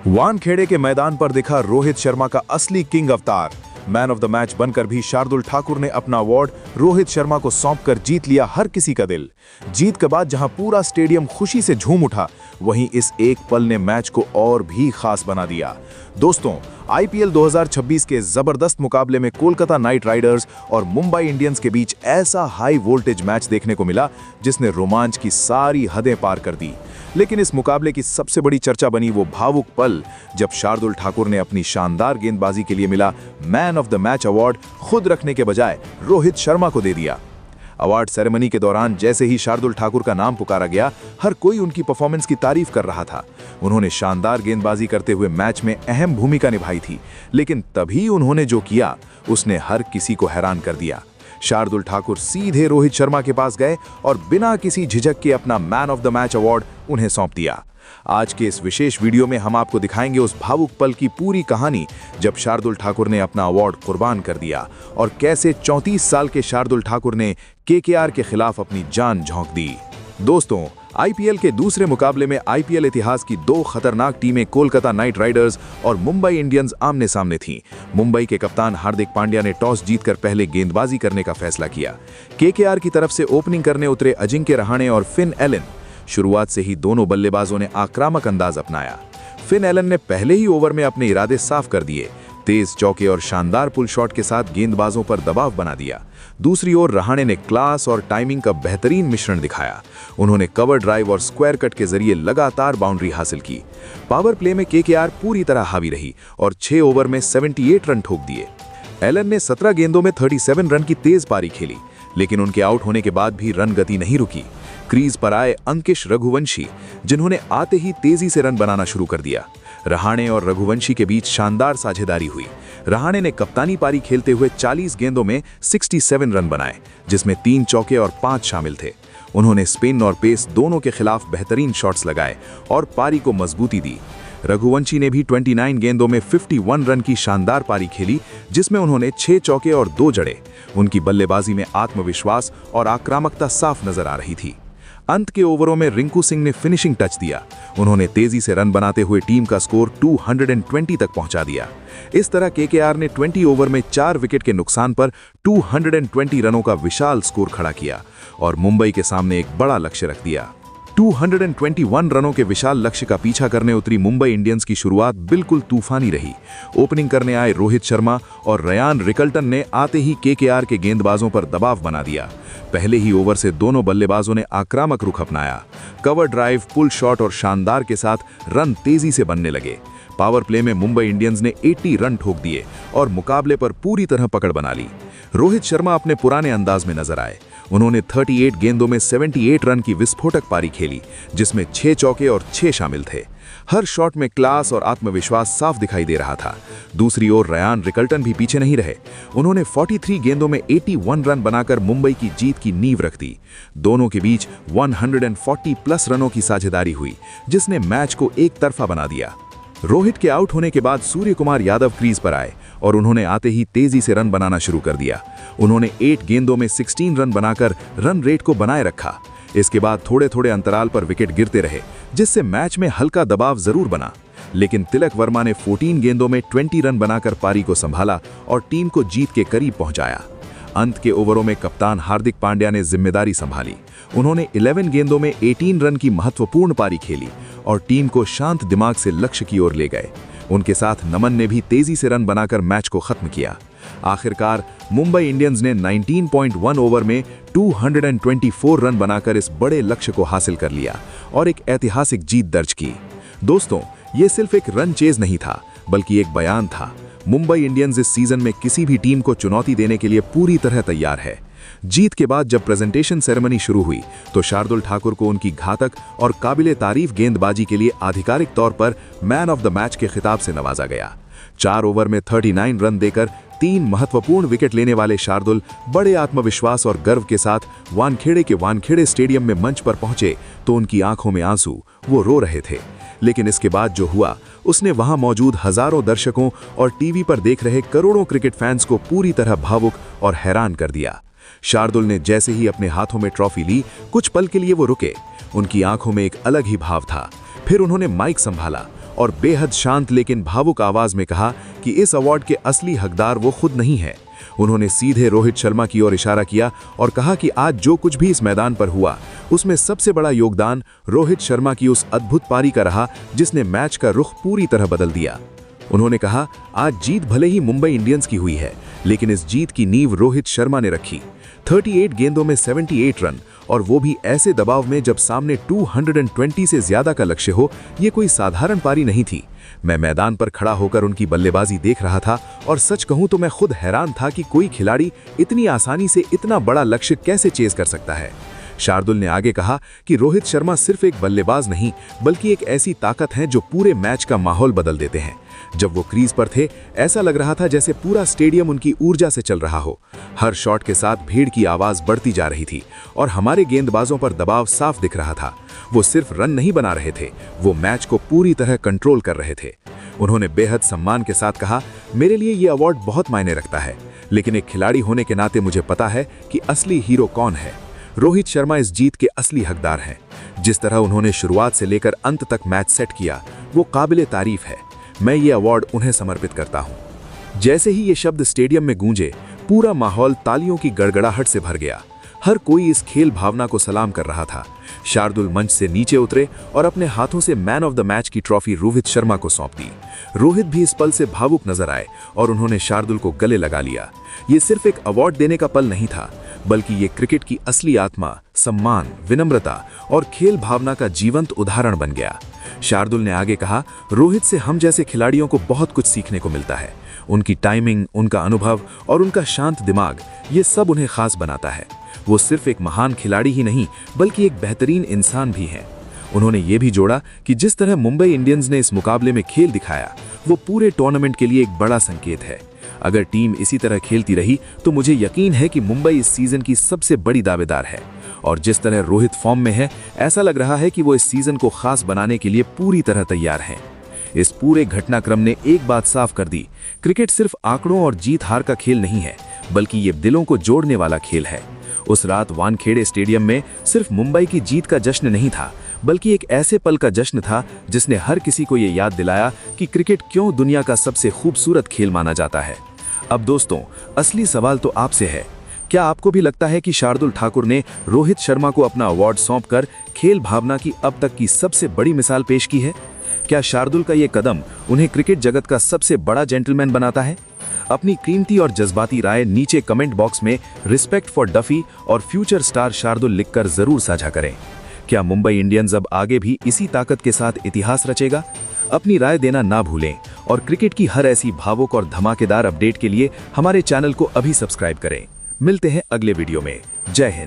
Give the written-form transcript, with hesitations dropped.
वानखेड़े के मैदान पर दिखा रोहित शर्मा का असली किंग अवतार। मैन ऑफ द मैच बनकर भी शार्दुल ठाकुर ने अपना अवार्ड रोहित शर्मा को सौंपकर जीत लिया हर किसी का दिल। जीत के बाद जहां पूरा स्टेडियम खुशी से झूम उठा, वहीं इस एक पल ने मैच को और भी खास बना दिया। दोस्तों, आईपीएल 2026 के जबरदस्त मुकाबले में कोलकाता नाइट राइडर्स और मुंबई इंडियंस के बीच ऐसा हाई वोल्टेज मैच देखने को मिला जिसने रोमांच की सारी हदें पार कर दी। लेकिन इस मुकाबले की सबसे बड़ी चर्चा बनी वो भावुक पल जब शार्दुल ठाकुर ने अपनी शानदार गेंदबाजी के लिए मिला man of the match award खुद रखने के बजाय रोहित शर्मा को दे दिया। अवार्ड सेरेमनी के दौरान जैसे ही शार्दुल ठाकुर का नाम पुकारा गया, हर कोई उनकी परफॉर्मेंस की तारीफ कर रहा था। उन्होंने शानदार गेंदबाजी करते हुए मैच में अहम भूमिका निभाई थी, लेकिन तभी उन्होंने जो किया उसने हर किसी को हैरान कर दिया। शार्दुल ठाकुर सीधे रोहित शर्मा के पास गए और बिना किसी झिझक के अपना man of the match award उन्हें सौंप दिया। आज के इस विशेष वीडियो में हम आपको दिखाएंगे उस भावुक पल की पूरी कहानी जब शार्दुल ठाकुर ने अपना अवार्ड कुर्बान कर दिया और कैसे 34 साल के शार्दुल ठाकुर ने केकेआर के खिलाफ अपनी जान झोंक दी। दोस्तों, आईपीएल के दूसरे मुकाबले में आईपीएल इतिहास की दो खतरनाक टीमें कोलकाता नाइट राइडर्स और मुंबई इंडियंस आमने सामने थीं। मुंबई के कप्तान हार्दिक पांड्या ने टॉस जीतकर पहले गेंदबाजी करने का फैसला किया। केकेआर की तरफ से ओपनिंग करने उतरे अजिंक्य रहाणे और फिन एलन। शुरुआत से ही दोनों बल्लेबाजों ने आक्रामक अंदाज अपनाया। फिन एलन ने पहले ही ओवर में अपने इरादे साफ कर दिए। तेज चौके और शानदार पुल शॉट के साथ गेंदबाजों पर दबाव बना दिया। दूसरी ओर रहाणे ने क्लास और टाइमिंग का बेहतरीन मिश्रण दिखाया। उन्होंने कवर ड्राइव और स्क्वायर कट के जरिए लगातार बाउंड्री हासिल की। पावर प्ले में केकेआर पूरी तरह हावी रही और 6 ओवर में 78 रन ठोक दिए। एलन ने 17 गेंदों में 37 रन की तेज पारी खेली, लेकिन उनके आउट होने के बाद भी रन गति नहीं रुकी। क्रीज पर आए अंकिश रघुवंशी, जिन्होंने आते ही तेजी से रन बनाना शुरू कर दिया। रहाणे और रघुवंशी के बीच शानदार साझेदारी हुई। रहाणे ने कप्तानी पारी खेलते हुए 40 गेंदों में 67 रन बनाए, जिसमें 3 चौके और 5 शामिल थे। उन्होंने स्पिन और पेस दोनों के खिलाफ बेहतरीन शॉट्स लगाए और पारी को मजबूती दी। रघुवंशी ने भी 29 गेंदों में 51 रन की शानदार पारी खेली, जिसमें उन्होंने 6 चौके और 2 जड़े। उनकी बल्लेबाजी में आत्मविश्वास और आक्रामकता साफ नजर आ रही थी। अंत के ओवरों में रिंकू सिंह ने फिनिशिंग टच दिया। उन्होंने तेजी से रन बनाते हुए टीम का स्कोर 220 तक पहुंचा दिया। इस तरह केकेआर ने 20 ओवर में 4 विकेट के नुकसान पर 220 रनों का विशाल स्कोर खड़ा किया और मुंबई के सामने एक बड़ा लक्ष्य रख दिया। 221 रनों के विशाल लक्ष्य का पीछा करने उतरी मुंबई इंडियंस की शुरुआत बिल्कुल तूफानी रही। ओपनिंग करने आए रोहित शर्मा और रयान रिकल्टन ने आते ही केकेआर के गेंदबाजों पर दबाव बना दिया। पहले ही ओवर से दोनों बल्लेबाजों ने आक्रामक रुख अपनाया। कवर ड्राइव, पुल शॉट और शानदार के साथ रन तेजी से बनने लगे। पावर प्ले में मुंबई इंडियंस ने 80 रन ठोक दिए और मुकाबले पर पूरी तरह पकड़ बना ली। रोहित शर्मा अपने पुराने अंदाज में नजर आए। उन्होंने 38 गेंदों में 78 रन की विस्फोटक पारी खेली, जिसमें 6 चौके और 6 शामिल थे। हर शॉट में क्लास और आत्मविश्वास साफ दिखाई दे रहा था। दूसरी ओर रयान रिकल्टन भी पीछे नहीं रहे। उन्होंने 43 गेंदों में 81 रन बनाकर मुंबई की जीत की नींव रख दी। दोनों के बीच 140 प्लस रनों की साझेदारी हुई, जिसने मैच को एक तरफा बना दिया। रोहित के आउट होने के बाद सूर्य कुमार यादव क्रीज पर आए और उन्होंने आते ही तेजी से रन बनाना शुरू कर दिया। उन्होंने 8 गेंदों में 16 रन बनाकर रन रेट को बनाए रखा। इसके बाद थोड़े थोड़े अंतराल पर विकेट गिरते रहे, जिससे मैच में हल्का दबाव जरूर बना, लेकिन तिलक वर्मा ने 14 गेंदों में 20 रन बनाकर पारी को संभाला और टीम को जीत के करीब पहुंचाया। अंत के ओवरों में कप्तान हार्दिक पांड्या ने जिम्मेदारी संभाली। उन्होंने 11 गेंदों में 18 रन की महत्वपूर्ण पारी खेली और टीम को शांत दिमाग से लक्ष्य की ओर ले गए। उनके साथ नमन ने भी तेजी से रन बनाकर मैच को खत्म किया। आखिरकार मुंबई इंडियंस ने 19.1 ओवर में 224 रन बनाकर इस बड़े लक्ष्य को हासिल कर लिया और एक ऐतिहासिक जीत दर्ज की। दोस्तों, ये सिर्फ एक रन चेज नहीं था, बल्कि एक बयान था। मुंबई इंडियंस इस सीजन में किसी भी टीम को चुनौती देने के लिए पूरी तरह तैयार है। जीत के बाद जब प्रेजेंटेशन सेरेमनी शुरू हुई, तो शार्दुल ठाकुर को उनकी घातक और काबिले तारीफ गेंदबाजी के लिए आधिकारिक तौर पर मैन ऑफ द मैच के खिताब से नवाजा गया। 4 ओवर में 39 रन देकर 3 महत्वपूर्ण विकेट लेने वाले शार्दुल बड़े आत्मविश्वास और गर्व के साथ वानखेड़े के वानखेड़े स्टेडियम में मंच पर पहुंचे तो उनकी आंखों में आंसू, वो रो रहे थे। लेकिन इसके बाद जो हुआ, उसने वहां मौजूद हजारों दर्शकों और टीवी पर देख रहे करोड़ों क्रिकेट फैंस को पूरी तरह भावुक और हैरान कर दिया। शार्दुल ने जैसे ही अपने हाथों में ट्रॉफी ली, कुछ पल के लिए वो रुके। उनकी आंखों में एक अलग ही भाव था। फिर उन्होंने माइक संभाला और बेहद शांत लेकिन भावुक आवाज में कहा कि इस अवार्ड के असली हकदार वो खुद नहीं है। उन्होंने सीधे रोहित शर्मा की ओर इशारा किया और कहा कि आज जो कुछ भी इस मैदान पर हुआ उसमें सबसे बड़ा योगदान रोहित शर्मा की उस अद्भुत पारी का रहा जिसने मैच का रुख पूरी तरह बदल दिया। उन्होंने कहा, आज जीत भले ही मुंबई इंडियंस की हुई है, लेकिन इस जीत की नींव रोहित शर्मा ने रखी। 38 गेंदों में 78 रन, और वो भी ऐसे दबाव में जब सामने 220 से ज्यादा का लक्ष्य हो। ये कोई साधारण पारी नहीं थी। मैं मैदान पर खड़ा होकर उनकी बल्लेबाजी देख रहा था और सच कहूं तो मैं खुद हैरान था कि कोई खिलाड़ी इतनी आसानी से इतना बड़ा लक्ष्य कैसे चेज कर सकता है। शार्दुल ने आगे कहा कि रोहित शर्मा सिर्फ एक बल्लेबाज नहीं बल्कि एक ऐसी ताकत है जो पूरे मैच का माहौल बदल देते हैं। जब वो क्रीज पर थे ऐसा लग रहा था जैसे पूरा स्टेडियम उनकी ऊर्जा से चल रहा हो। हर शॉट के साथ भीड़ की आवाज बढ़ती जा रही थी और हमारे गेंदबाजों पर दबाव साफ दिख रहा था। वो सिर्फ रन नहीं बना रहे थे, वो मैच को पूरी तरह कंट्रोल कर रहे थे। उन्होंने बेहद सम्मान के साथ कहा, मेरे लिए ये अवार्ड बहुत मायने रखता है, लेकिन एक खिलाड़ी होने के नाते मुझे पता है कि असली हीरो कौन है। रोहित शर्मा इस जीत के असली हकदार हैं। जिस तरह उन्होंने शुरुआत से लेकर अंत तक मैच सेट किया वो काबिले तारीफ है। मैं ये अवार्ड उन्हें समर्पित करता हूं। जैसे ही ये शब्द स्टेडियम में गूंजे पूरा माहौल तालियों की गड़गड़ाहट से भर गया। हर कोई इस खेल भावना को सलाम कर रहा था। शार्दुल मंच से नीचे उतरे और अपने हाथों से मैन ऑफ द मैच की ट्रॉफी रोहित शर्मा को सौंप दी। रोहित भी इस पल से भावुक नजर आए और उन्होंने शार्दुल को गले लगा लिया। ये सिर्फ एक अवार्ड देने का पल नहीं था, बल्कि ये क्रिकेट की असली आत्मा, सम्मान, विनम्रता और खेल भावना का जीवंत उदाहरण बन गया। शार्दुल ने आगे कहा, रोहित से हम जैसे खिलाड़ियों को बहुत कुछ सीखने को मिलता है। उनकी टाइमिंग, उनका अनुभव और उनका शांत दिमाग, ये सब उन्हें खास बनाता है। वो सिर्फ एक महान खिलाड़ी ही नहीं बल्कि एक बेहतरीन इंसान भी हैं। उन्होंने ये भी जोड़ा कि जिस तरह मुंबई इंडियंस ने इस मुकाबले में खेल दिखाया वो पूरे टूर्नामेंट के लिए एक बड़ा संकेत है। अगर टीम इसी तरह खेलती रही तो मुझे यकीन है कि मुंबई इस सीजन की सबसे बड़ी दावेदार है। और जिस तरह रोहित फॉर्म में है ऐसा लग रहा है कि वो इस सीजन को खास बनाने के लिए पूरी तरह तैयार हैं। इस पूरे घटनाक्रम ने एक बात साफ कर दी, क्रिकेट सिर्फ आंकड़ों और जीत हार का खेल नहीं है बल्कि ये दिलों को जोड़ने वाला खेल है। उस रात वानखेड़े स्टेडियम में सिर्फ मुंबई की जीत का जश्न नहीं था बल्कि एक ऐसे पल का जश्न था जिसने हर किसी को ये याद दिलाया कि क्रिकेट क्यों दुनिया का सबसे खूबसूरत खेल माना जाता है। अब दोस्तों, असली सवाल तो आपसे है, क्या आपको भी लगता है कि शार्दुल ठाकुर ने रोहित शर्मा को अपना अवार्ड सौंपकर खेल भावना की अब तक की सबसे बड़ी मिसाल पेश की है? क्या शार्दुल का ये कदम उन्हें क्रिकेट जगत का सबसे बड़ा जेंटलमैन बनाता है? अपनी कीमती और जज्बाती राय नीचे कमेंट बॉक्स में रिस्पेक्ट फॉर डफी और फ्यूचर स्टार शार्दुल लिखकर जरूर साझा करें। क्या मुंबई इंडियंस अब आगे भी इसी ताकत के साथ इतिहास रचेगा? अपनी राय देना ना भूलें और क्रिकेट की हर ऐसी भावुक और धमाकेदार अपडेट के लिए हमारे चैनल को अभी सब्सक्राइब करें। मिलते हैं अगले वीडियो में। जय हिंद।